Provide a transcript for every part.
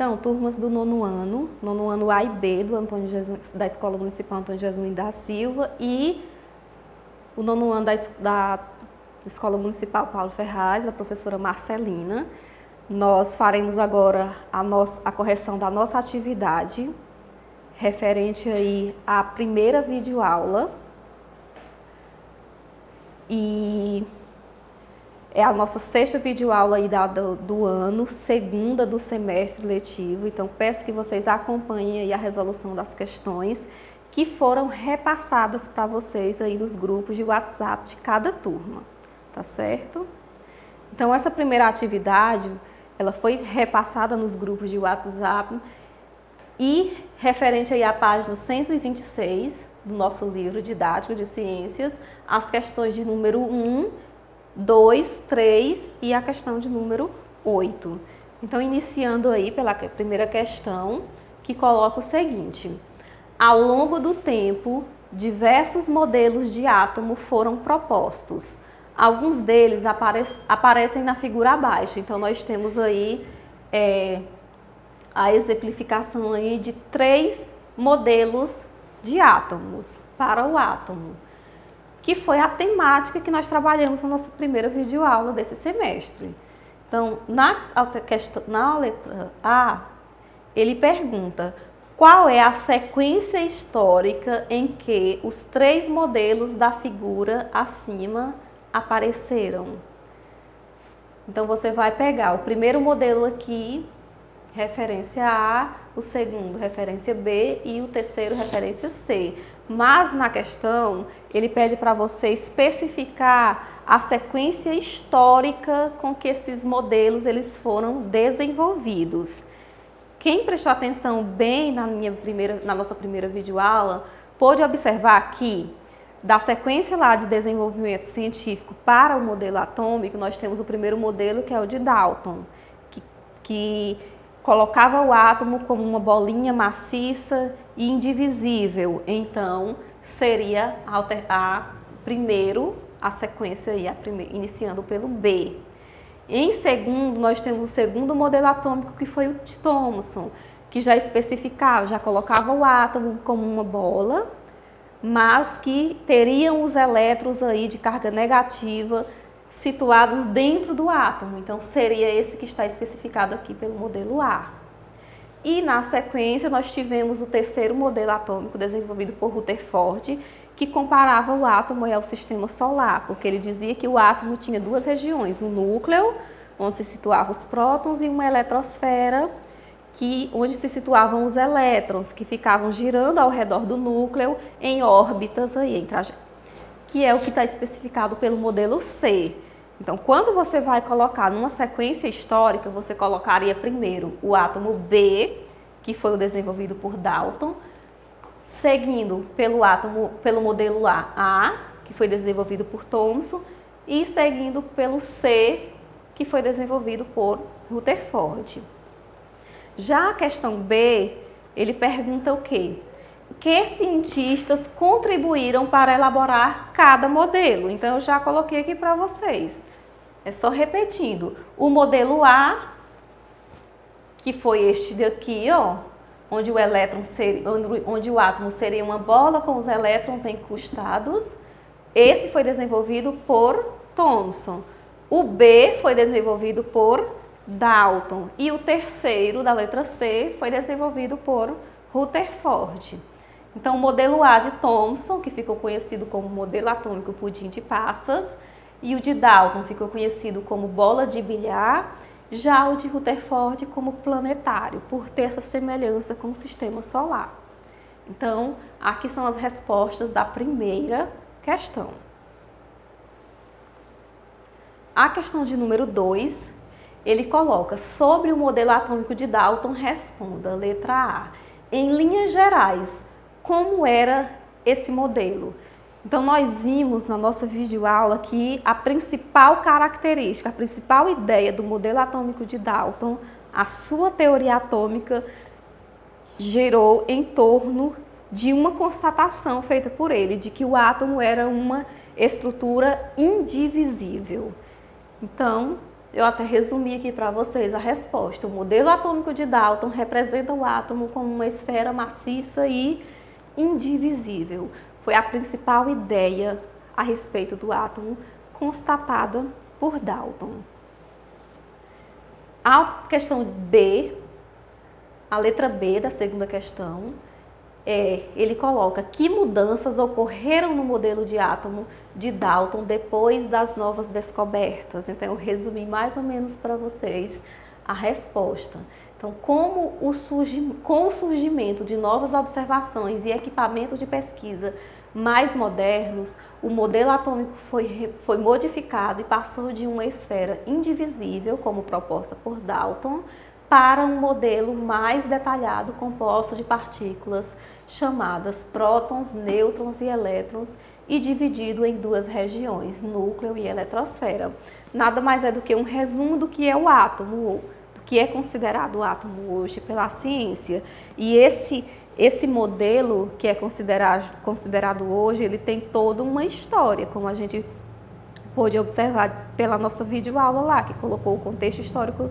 Então, turmas do nono ano A e B da Escola Municipal Antônio Jesuíno da Silva e o nono ano da Escola Municipal Paulo Ferraz, da professora Marcelina. Nós faremos agora a correção da nossa atividade referente aí à primeira videoaula e é a nossa sexta videoaula aí do ano, segunda do semestre letivo. Então, peço que vocês acompanhem aí a resolução das questões que foram repassadas para vocês aí nos grupos de WhatsApp de cada turma, tá certo? Então, essa primeira atividade, ela foi repassada nos grupos de WhatsApp e referente aí à página 126 do nosso livro didático de ciências, as questões de número 1, 2, 3 e a questão de número 8. Então, iniciando aí pela primeira questão, que coloca o seguinte: ao longo do tempo, diversos modelos de átomo foram propostos. Alguns deles aparecem na figura abaixo. Então, nós temos aí a exemplificação aí de 3 modelos de átomos para o átomo, que foi a temática que nós trabalhamos na nossa primeira videoaula desse semestre. Então, na letra A, ele pergunta qual é a sequência histórica em que os 3 modelos da figura acima apareceram. Então, você vai pegar o primeiro modelo aqui, referência A, o segundo, referência B e o terceiro, referência C. Mas na questão, ele pede para você especificar a sequência histórica com que esses modelos eles foram desenvolvidos. Quem prestou atenção bem na nossa primeira videoaula, pôde observar que da sequência lá de desenvolvimento científico para o modelo atômico, nós temos o primeiro modelo, que é o de Dalton, que colocava o átomo como uma bolinha maciça e indivisível. Então, seria primeiro a sequência aí, iniciando pelo B. Em segundo, nós temos o segundo modelo atômico, que foi o de Thomson, que já especificava, já colocava o átomo como uma bola, mas que teriam os elétrons aí de carga negativa situados dentro do átomo. Então, seria esse que está especificado aqui pelo modelo A. E, na sequência, nós tivemos o terceiro modelo atômico desenvolvido por Rutherford, que comparava o átomo ao sistema solar, porque ele dizia que o átomo tinha 2 regiões, um núcleo, onde se situavam os prótons, e uma eletrosfera, onde se situavam os elétrons, que ficavam girando ao redor do núcleo em órbitas aí, que é o que está especificado pelo modelo C. Então, quando você vai colocar numa sequência histórica, você colocaria primeiro o átomo B, que foi o desenvolvido por Dalton, seguindo pelo modelo A, que foi desenvolvido por Thomson, e seguindo pelo C, que foi desenvolvido por Rutherford. Já a questão B, ele pergunta o quê? Que cientistas contribuíram para elaborar cada modelo? Então, eu já coloquei aqui para vocês. É só repetindo. O modelo A, que foi este daqui, ó, onde o átomo seria uma bola com os elétrons encostados. Esse foi desenvolvido por Thomson. O B foi desenvolvido por Dalton. E o terceiro, da letra C, foi desenvolvido por Rutherford. Então, o modelo A de Thomson, que ficou conhecido como modelo atômico pudim de passas, e o de Dalton ficou conhecido como bola de bilhar, já o de Rutherford como planetário, por ter essa semelhança com o sistema solar. Então, aqui são as respostas da primeira questão. A questão de número 2, ele coloca: sobre o modelo atômico de Dalton, responda, letra A. Em linhas gerais, como era esse modelo? Então, nós vimos na nossa videoaula que a principal característica, a principal ideia do modelo atômico de Dalton, a sua teoria atômica, girou em torno de uma constatação feita por ele, de que o átomo era uma estrutura indivisível. Então, Eu até resumi aqui para vocês a resposta. O modelo atômico de Dalton representa o átomo como uma esfera maciça e indivisível. Foi a principal ideia a respeito do átomo constatada por Dalton. A questão B, a letra B da segunda questão, ele coloca que mudanças ocorreram no modelo de átomo de Dalton depois das novas descobertas. Então, eu resumi mais ou menos para vocês a resposta. Então, com o surgimento de novas observações e equipamentos de pesquisa mais modernos, o modelo atômico foi modificado e passou de uma esfera indivisível, como proposta por Dalton, para um modelo mais detalhado composto de partículas chamadas prótons, nêutrons e elétrons e dividido em duas regiões, núcleo e eletrosfera. Nada mais é do que um resumo do que é o átomo, do que é considerado o átomo hoje pela ciência. E esse modelo que é considerado hoje, ele tem toda uma história, como a gente pôde observar pela nossa videoaula lá, que colocou o contexto histórico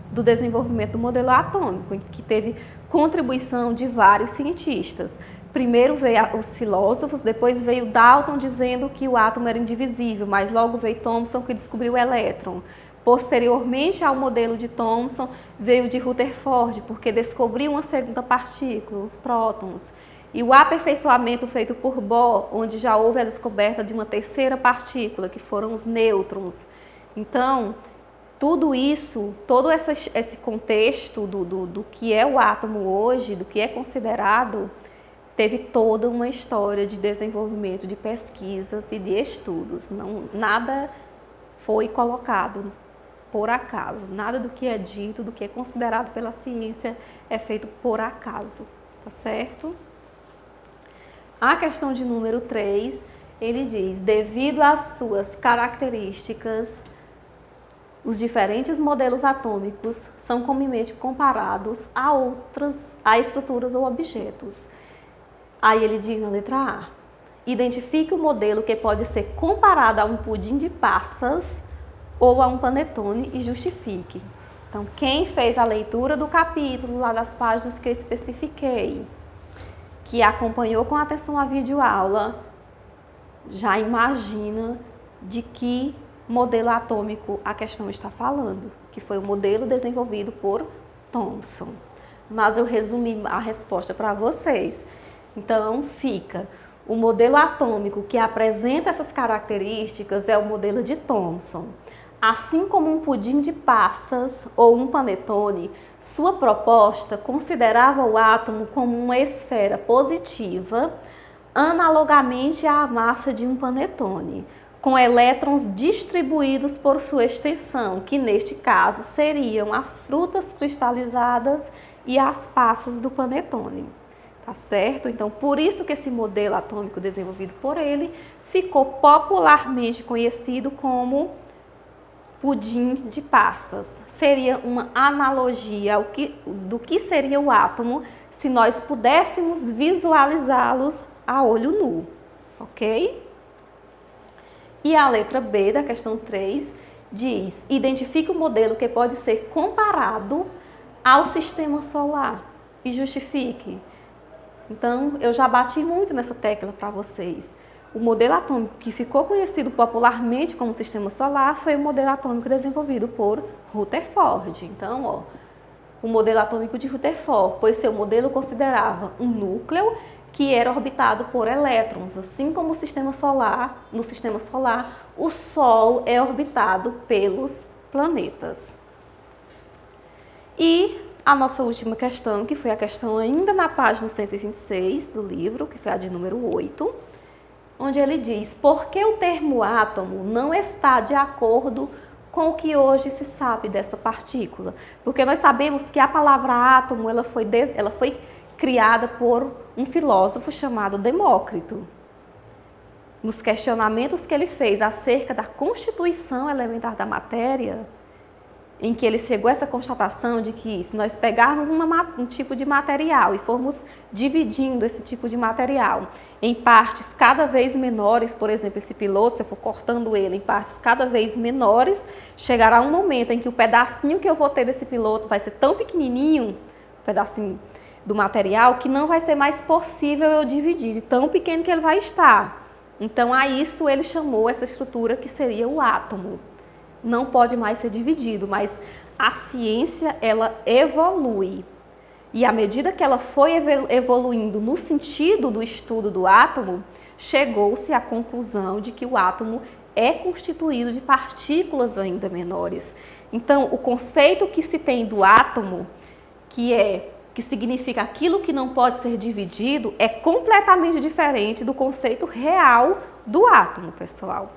do desenvolvimento do modelo atômico, que teve contribuição de vários cientistas. Primeiro veio os filósofos, depois veio Dalton dizendo que o átomo era indivisível, mas logo veio Thomson que descobriu o elétron. Posteriormente ao modelo de Thomson, veio de Rutherford, porque descobriu uma segunda partícula, os prótons. E o aperfeiçoamento feito por Bohr, onde já houve a descoberta de uma terceira partícula, que foram os nêutrons. Então, tudo isso, todo esse contexto do que é o átomo hoje, do que é considerado, teve toda uma história de desenvolvimento, de pesquisas e de estudos. Nada foi colocado por acaso. Nada do que é dito, do que é considerado pela ciência é feito por acaso, tá certo? A questão de número 3, ele diz, devido às suas características, os diferentes modelos atômicos são comumente comparados a estruturas ou objetos. Aí ele diz na letra A, identifique o modelo que pode ser comparado a um pudim de passas ou a um panetone e justifique. Então, quem fez a leitura do capítulo, lá das páginas que eu especifiquei, que acompanhou com atenção a videoaula, já imagina de que modelo atômico a questão está falando, que foi o modelo desenvolvido por Thomson. Mas eu resumi a resposta para vocês. Então, fica, o modelo atômico que apresenta essas características é o modelo de Thomson. Assim como um pudim de passas ou um panetone, sua proposta considerava o átomo como uma esfera positiva, analogamente à massa de um panetone, com elétrons distribuídos por sua extensão, que neste caso seriam as frutas cristalizadas e as passas do panetone. Tá certo? Então, por isso que esse modelo atômico desenvolvido por ele ficou popularmente conhecido como pudim de passas. Seria uma analogia do que seria o átomo se nós pudéssemos visualizá-los a olho nu, ok? E a letra B da questão 3 diz, identifique o modelo que pode ser comparado ao sistema solar e justifique. Então, eu já bati muito nessa tecla para vocês. O modelo atômico que ficou conhecido popularmente como sistema solar foi o modelo atômico desenvolvido por Rutherford. Então, ó, o modelo atômico de Rutherford, pois seu modelo considerava um núcleo que era orbitado por elétrons, assim como no sistema solar, o Sol é orbitado pelos planetas. E a nossa última questão, que foi a questão ainda na página 126 do livro, que foi a de número 8, onde ele diz, por que o termo átomo não está de acordo com o que hoje se sabe dessa partícula? Porque nós sabemos que a palavra átomo ela foi criada por um filósofo chamado Demócrito. Nos questionamentos que ele fez acerca da constituição elementar da matéria, em que ele chegou a essa constatação de que se nós pegarmos um tipo de material e formos dividindo esse tipo de material em partes cada vez menores, por exemplo, esse piloto, se eu for cortando ele em partes cada vez menores, chegará um momento em que o pedacinho que eu vou ter desse piloto vai ser tão pequenininho, um pedacinho do material, que não vai ser mais possível eu dividir, de tão pequeno que ele vai estar. Então, a isso ele chamou essa estrutura que seria o átomo. Não pode mais ser dividido, mas a ciência, ela evolui. E à medida que ela foi evoluindo no sentido do estudo do átomo, chegou-se à conclusão de que o átomo é constituído de partículas ainda menores. Então, o conceito que se tem do átomo, que significa aquilo que não pode ser dividido, é completamente diferente do conceito real do átomo, pessoal.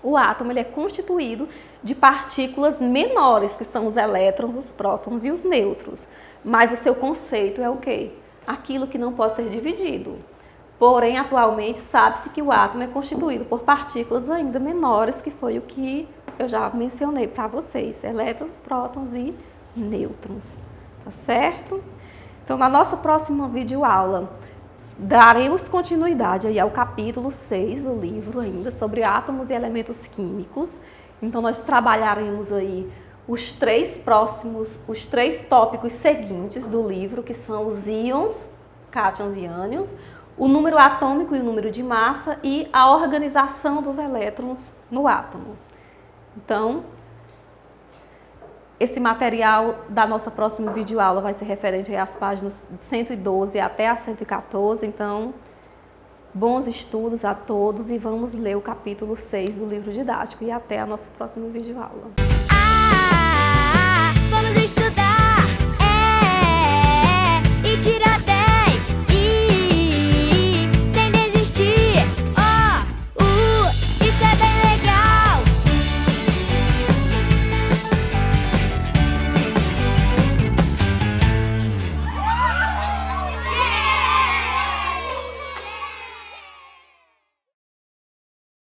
O átomo ele é constituído de partículas menores, que são os elétrons, os prótons e os nêutrons. Mas o seu conceito é o quê? Aquilo que não pode ser dividido. Porém, atualmente, sabe-se que o átomo é constituído por partículas ainda menores, que foi o que eu já mencionei para vocês. Elétrons, prótons e nêutrons. Tá certo? Então, na nossa próxima videoaula, daremos continuidade aí ao capítulo 6 do livro ainda, sobre átomos e elementos químicos. Então, nós trabalharemos aí os três tópicos seguintes do livro, que são os íons, cátions e ânions, o número atômico e o número de massa e a organização dos elétrons no átomo. Então, esse material da nossa próxima videoaula vai ser referente às páginas de 112 até a 114, então, bons estudos a todos e vamos ler o capítulo 6 do livro didático e até a nossa próxima videoaula.